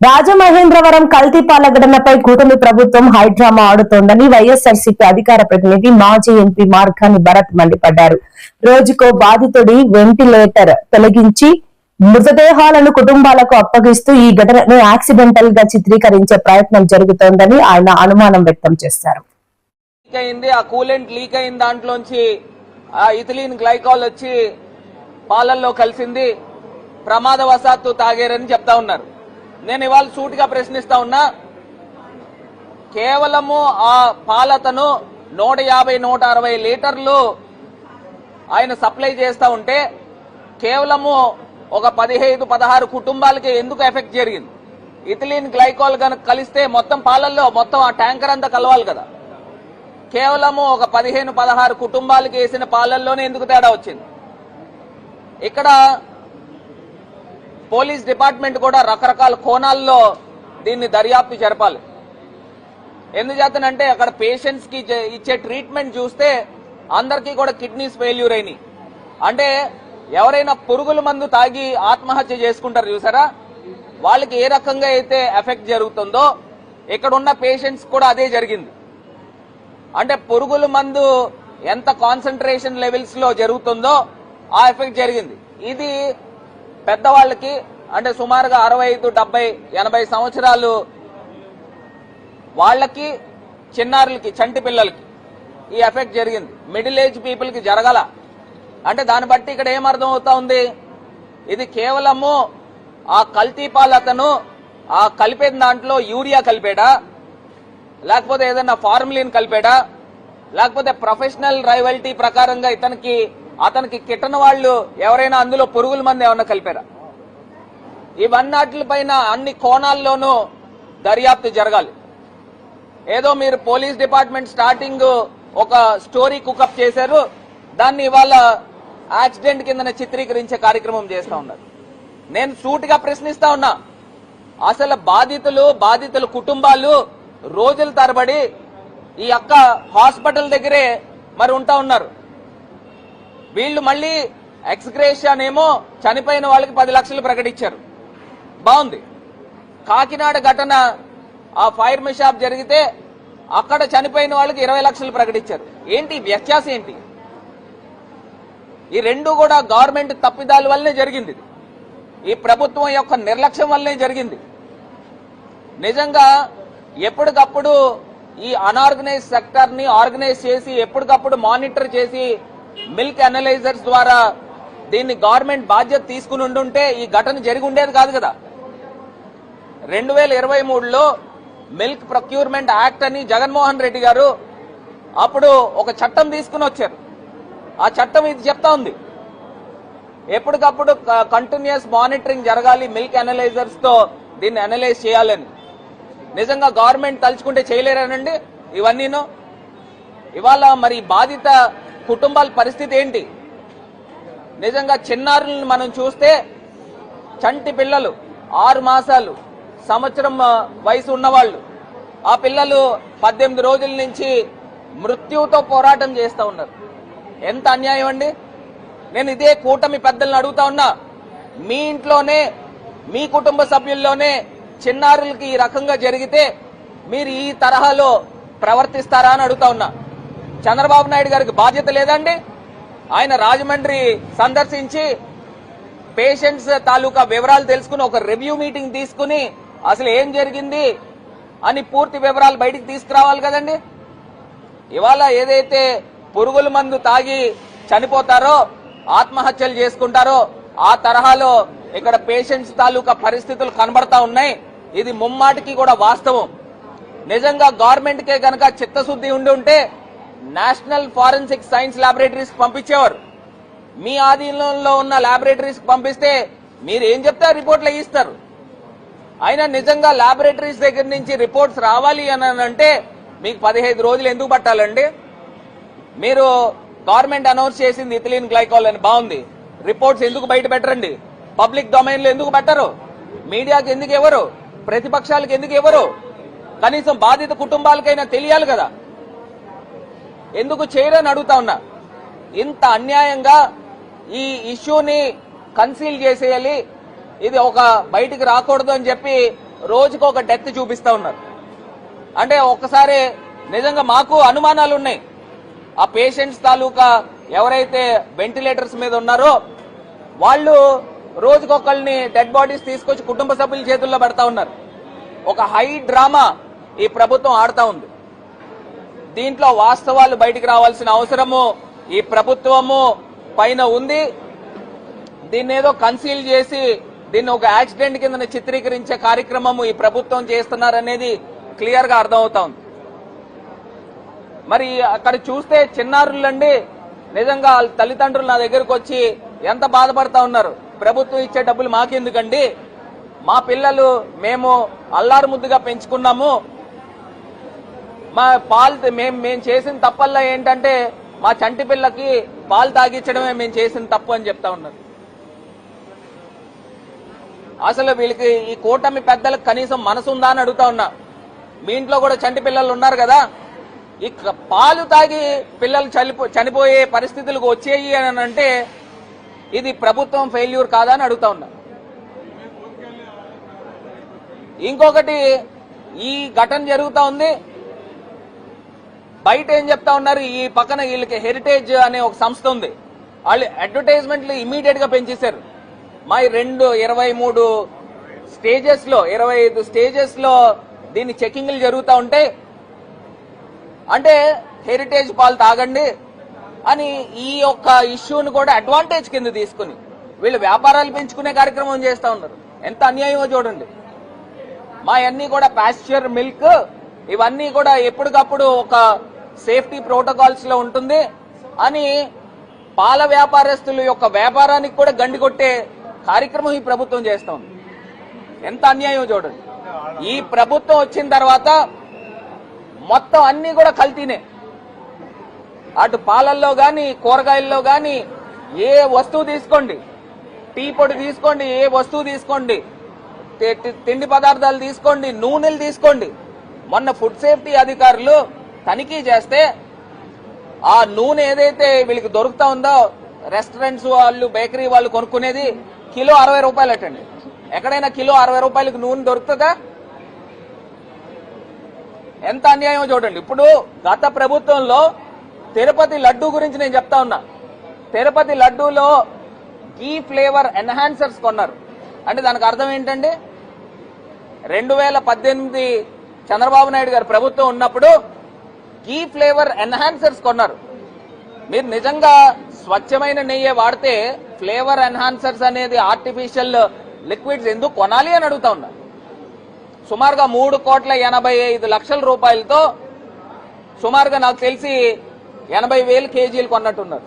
రాజమహేంద్రవరం కల్తీ పాల ఘటనపై కూటమి ప్రభుత్వం హైడ్రామా ఆడుతోందని వైఎస్ఆర్సీపీ అధికార ప్రతినిధి మాజీ ఎంపీ మార్గాని భరత్ మండిపడ్డారు. రోజుకో బాధితుడి వెంటిలేటర్ తొలగించి మృతదేహాలను కుటుంబాలకు అప్పగిస్తూ ఈ ఘటనను యాక్సిడెంటల్ గా చిత్రీకరించే ప్రయత్నం జరుగుతోందని ఆయన అనుమానం వ్యక్తం చేశారు. ఆ కూలెంట్ లీక్ అయిన దాంట్లోంచి ఆ ఇథిలీన్ గ్లైకాల్ వచ్చి పాలల్లో కలిసింది, ప్రమాదవశాత్తు తాగారని చెప్తా ఉన్నారు. నేను ఇవాళ సూటిగా ప్రశ్నిస్తా ఉన్నా, కేవలము ఆ పాలతను 150-160 లీటర్లు ఆయన సప్లై చేస్తా ఉంటే కేవలము ఒక 15-16 కుటుంబాలకి ఎందుకు ఎఫెక్ట్ జరిగింది? ఇథిలీన్ గ్లైకాల్ కనుక కలిస్తే మొత్తం పాలల్లో మొత్తం ఆ ట్యాంకర్ అంతా కలవాలి కదా. కేవలము ఒక 15-16 కుటుంబాలకి వేసిన పాలల్లోనే ఎందుకు తేడా వచ్చింది? ఇక్కడ పోలీస్ డిపార్ట్మెంట్ కూడా రకరకాల కోణాల్లో దీన్ని దర్యాప్తు జరపాలి. ఎందుచేతనంటే అక్కడ పేషెంట్స్ కి ఇచ్చే ట్రీట్మెంట్ చూస్తే అందరికీ కూడా కిడ్నీస్ ఫెయిల్యూర్ అయినాయి. అంటే ఎవరైనా పురుగుల మందు తాగి ఆత్మహత్య చేసుకుంటారు చూసారా, వాళ్ళకి ఏ రకంగా అయితే ఎఫెక్ట్ జరుగుతుందో ఇక్కడ ఉన్న పేషెంట్స్ కూడా అదే జరిగింది. అంటే పురుగుల మందు ఎంత కాన్సన్ట్రేషన్ లెవెల్స్ లో జరుగుతుందో ఆ ఎఫెక్ట్ జరిగింది. ఇది పెద్దవాళ్ళకి అంటే సుమారుగా 65, 70, 80 సంవత్సరాలు వాళ్ళకి, చిన్నారులకి, చంటి పిల్లలకి ఈ ఎఫెక్ట్ జరిగింది. మిడిల్ ఏజ్ పీపుల్ కి జరగల. అంటే దాన్ని బట్టి ఇక్కడ ఏమర్థం అవుతా ఉంది, ఇది కేవలము ఆ కల్తీ పాలు అతను ఆ కలిపే దాంట్లో యూరియా కలిపాడా, లేకపోతే ఏదైనా ఫార్ములిన్ కలిపాడా, లేకపోతే ప్రొఫెషనల్ రైవల్టీ ప్రకారంగా అతనికి కిట్టన వాళ్ళు ఎవరైనా అందులో పురుగుల మంది ఏమన్నా కలిపారా? ఇవన్నిటిపైన అన్ని కోణాల్లోనూ దర్యాప్తు జరగాలి. ఏదో మీరు పోలీస్ డిపార్ట్మెంట్ స్టార్టింగ్ ఒక స్టోరీ కుకప్ చేశారు, దాన్ని ఇవాళ యాక్సిడెంట్ కింద చిత్రీకరించే కార్యక్రమం చేస్తా ఉన్నారు. నేను సూటిగా ప్రశ్నిస్తా ఉన్నా, అసలు బాధితుల కుటుంబాలు రోజుల తరబడి ఈ అక్క హాస్పిటల్ దగ్గరే మరి ఉంటా ఉన్నారు. వీళ్ళు మళ్ళీ ఎక్స్గ్రేషన్ ఏమో చనిపోయిన వాళ్ళకి 10 లక్షలు ప్రకటించారు. బాగుంది. కాకినాడ ఘటన ఆ ఫైర్ మిషాప్ జరిగితే అక్కడ చనిపోయిన వాళ్ళకి 20 లక్షలు ప్రకటించారు. ఏంటి వ్యత్యాసం ఏంటి? ఈ రెండు కూడా గవర్నమెంట్ తప్పిదాల వల్లనే జరిగింది. ఈ ప్రభుత్వం యొక్క నిర్లక్ష్యం వల్లనే జరిగింది. నిజంగా ఎప్పటికప్పుడు ఈ అనార్గనైజ్ సెక్టర్ ని ఆర్గనైజ్ చేసి ఎప్పటికప్పుడు మానిటర్ చేసి మిల్క్ అనలైజర్స్ ద్వారా దీన్ని గవర్నమెంట్ బాధ్యత తీసుకుని ఉండుంటే ఈ ఘటన జరిగి ఉండేది కాదు కదా. 2023లో మిల్క్ ప్రొక్యూర్మెంట్ యాక్ట్ అని జగన్మోహన్ రెడ్డి గారు అప్పుడు ఒక చట్టం తీసుకుని వచ్చారు. ఆ చట్టం ఇది చెప్తా ఉంది, ఎప్పటికప్పుడు కంటిన్యూస్ మానిటరింగ్ జరగాలి, మిల్క్ అనలైజర్స్ తో దీన్ని అనలైజ్ చేయాలని. నిజంగా గవర్నమెంట్ తలుచుకుంటే చేయలేరనండి ఇవన్నీను. ఇవాళ మరి బాధిత కుటుంబాల పరిస్థితి ఏంటి? నిజంగా చిన్నారులను మనం చూస్తే చంటి పిల్లలు, 6 మాసాలు, సంవత్సరం వయసు ఉన్నవాళ్ళు, ఆ పిల్లలు 18 రోజుల నుంచి మృత్యువుతో పోరాటం చేస్తా ఉన్నారు. ఎంత అన్యాయం అండి. నేను ఇదే కూటమి పెద్దలను అడుగుతా ఉన్నా, మీ ఇంట్లోనే మీ కుటుంబ సభ్యుల్లోనే చిన్నారులకి ఈ రకంగా జరిగితే మీరు ఈ తరహాలో ప్రవర్తిస్తారా అని అడుగుతా ఉన్నా. చంద్రబాబు నాయుడు గారికి బాధ్యత లేదండి? ఆయన రాజమండ్రి సందర్శించి పేషెంట్స్ తాలూకా వివరాలు తెలుసుకుని ఒక రివ్యూ మీటింగ్ తీసుకుని అసలు ఏం జరిగింది అని పూర్తి వివరాలు బయటికి తీసుకురావాలి కదండి. ఇవాళ ఏదైతే పురుగుల మందు తాగి చనిపోతారో, ఆత్మహత్యలు చేసుకుంటారో ఆ తరహాలో ఇక్కడ పేషెంట్స్ తాలూకా పరిస్థితులు కనబడతా ఉన్నాయి. ఇది ముమ్మాటికి కూడా వాస్తవం. నిజంగా గవర్నమెంట్ కే గనక చిత్తశుద్ధి ఉంటే నేషనల్ ఫారెన్సిక్ సైన్స్ ల్యాబొరేటరీస్ పంపించేవారు. మీ ఆధీనంలో ఉన్న ల్యాబొరేటరీస్ పంపిస్తే మీరు ఏం చెప్తే రిపోర్ట్లు ఇస్తారు. అయినా నిజంగా ల్యాబొరేటరీస్ దగ్గర నుంచి రిపోర్ట్స్ రావాలి అని అంటే మీకు 15 రోజులు ఎందుకు పట్టాలండి? మీరు గవర్నమెంట్ అనౌన్స్ చేసింది ఇథిలీన్ గ్లైకాల్ అని బాగుంది, రిపోర్ట్స్ ఎందుకు బయట పెట్టరండి? పబ్లిక్ డొమైన్ లో ఎందుకు పెట్టరు? మీడియాకి ఎందుకు ఇవ్వరు? ప్రతిపక్షాలకు ఎందుకు ఇవ్వరు? కనీసం బాధిత కుటుంబాలకైనా తెలియాలి కదా, ఎందుకు చేయరని అడుగుతా ఉన్నా. ఇంత అన్యాయంగా ఈ ఇష్యూని కన్సీల్ చేసేయాలి, ఇది ఒక బయటికి రాకూడదు అని చెప్పి రోజుకు ఒక డెత్ చూపిస్తా ఉన్నారు. అంటే ఒక్కసారి నిజంగా మాకు అనుమానాలు ఉన్నాయి. ఆ పేషెంట్స్ తాలూకా ఎవరైతే వెంటిలేటర్స్ మీద ఉన్నారో వాళ్ళు రోజుకొకళ్ళని డెడ్ బాడీస్ తీసుకొచ్చి కుటుంబ సభ్యుల చేతుల్లో పెడతా ఉన్నారు. ఒక హై డ్రామా ఈ ప్రభుత్వం ఆడుతా ఉంది. దీంట్లో వాస్తవాలు బయటికి రావాల్సిన అవసరము ఈ ప్రభుత్వము పైన ఉంది. దీన్ని ఏదో కన్సీల్ చేసి దీన్ని ఒక యాక్సిడెంట్ కింద చిత్రీకరించే కార్యక్రమము ఈ ప్రభుత్వం చేస్తున్నారనేది క్లియర్ గా అర్థమవుతా ఉంది. మరి అక్కడ చూస్తే చిన్నారులండి నిజంగా వాళ్ళ తల్లిదండ్రులు నా దగ్గరకు వచ్చి ఎంత బాధపడతా ఉన్నారు. ప్రభుత్వం ఇచ్చే డబ్బులు మాకెందుకండి, మా పిల్లలు మేము అల్లారు ముద్దుగా పెంచుకున్నాము, మా పాలు మేము చేసిన తప్పల్లా ఏంటంటే మా చంటి పిల్లకి పాలు తాగించడమే మేము చేసిన తప్పు అని చెప్తా ఉన్నారు. అసలు వీళ్ళకి ఈ కూటమి పెద్దలకు కనీసం మనసు ఉందా అని అడుగుతా ఉన్నా. మీ ఇంట్లో కూడా చంటి పిల్లలు ఉన్నారు కదా, ఈ పాలు తాగి పిల్లలు చనిపోయే పరిస్థితులకు వచ్చేయి అని అంటే ఇది ప్రభుత్వం ఫెయిల్యూర్ కాదా అని అడుగుతా ఉన్నా. ఇంకొకటి ఈ ఘటన జరుగుతా ఉంది, బయట ఏం చెప్తా ఉన్నారు, ఈ పక్కన వీళ్ళకి హెరిటేజ్ అనే ఒక సంస్థ ఉంది, వాళ్ళు అడ్వర్టైజ్మెంట్లు ఇమీడియట్ గా పెంచేశారు. మా 23 స్టేజెస్ లో 25 స్టేజెస్ లో దీని చెకింగ్లు జరుగుతూ ఉంటే అంటే హెరిటేజ్ పాలు తాగండి అని ఈ యొక్క ఇష్యూని కూడా అడ్వాంటేజ్ కింద తీసుకుని వీళ్ళు వ్యాపారాలు పెంచుకునే కార్యక్రమం చేస్తా ఉన్నారు. ఎంత అన్యాయమో చూడండి. మా అన్ని కూడా పాస్చర్ మిల్క్ ఇవన్నీ కూడా ఎప్పటికప్పుడు ఒక సేఫ్టీ ప్రోటోకాల్స్ లో ఉంటుంది అని పాల వ్యాపారస్తుల యొక్క వ్యాపారానికి కూడా గండి కొట్టే కార్యక్రమం ఈ ప్రభుత్వం చేస్తా ఉంది. ఎంత అన్యాయం చూడండి. ఈ ప్రభుత్వం వచ్చిన తర్వాత మొత్తం అన్ని కూడా కల్తీనే. అటు పాలల్లో గాని కూరగాయల్లో గాని ఏ వస్తువు తీసుకోండి, టీ పొడి తీసుకోండి, ఏ వస్తువు తీసుకోండి, తిండి పదార్థాలు తీసుకోండి, నూనెలు తీసుకోండి. మొన్న ఫుడ్ సేఫ్టీ అధికారులు తనిఖీ చేస్తే ఆ నూనె ఏదైతే వీళ్ళకి దొరుకుతా ఉందో రెస్టారెంట్స్ వాళ్ళు బేకరీ వాళ్ళు కొనుక్కునేది కిలో 60 రూపాయలు అటండి. ఎక్కడైనా కిలో 60 రూపాయలకు నూనె దొరుకుతుందా? ఎంత అన్యాయం చూడండి. ఇప్పుడు గత ప్రభుత్వంలో తిరుపతి లడ్డూ గురించి నేను చెప్తా ఉన్నా. తిరుపతి లడ్డూలో గీ ఫ్లేవర్ ఎన్హాన్సర్స్ కొన్నారు. అంటే దానికి అర్థం ఏంటండి, 2018 చంద్రబాబు నాయుడు గారు ప్రభుత్వం ఉన్నప్పుడు గీ ఫ్లేవర్ ఎన్హాన్సర్స్ కొన్నారు. మీరు నిజంగా స్వచ్ఛమైన నెయ్యి వాడితే ఫ్లేవర్ ఎన్హాన్సర్స్ అనేది ఆర్టిఫిషియల్ లిక్విడ్స్ ఎందుకు కొనాలి అని అడుగుతా ఉన్నా. సుమారుగా 3,85,00,000 రూపాయలతో సుమారుగా నాకు తెలిసి 80,000 కేజీలు కొన్నట్టున్నారు.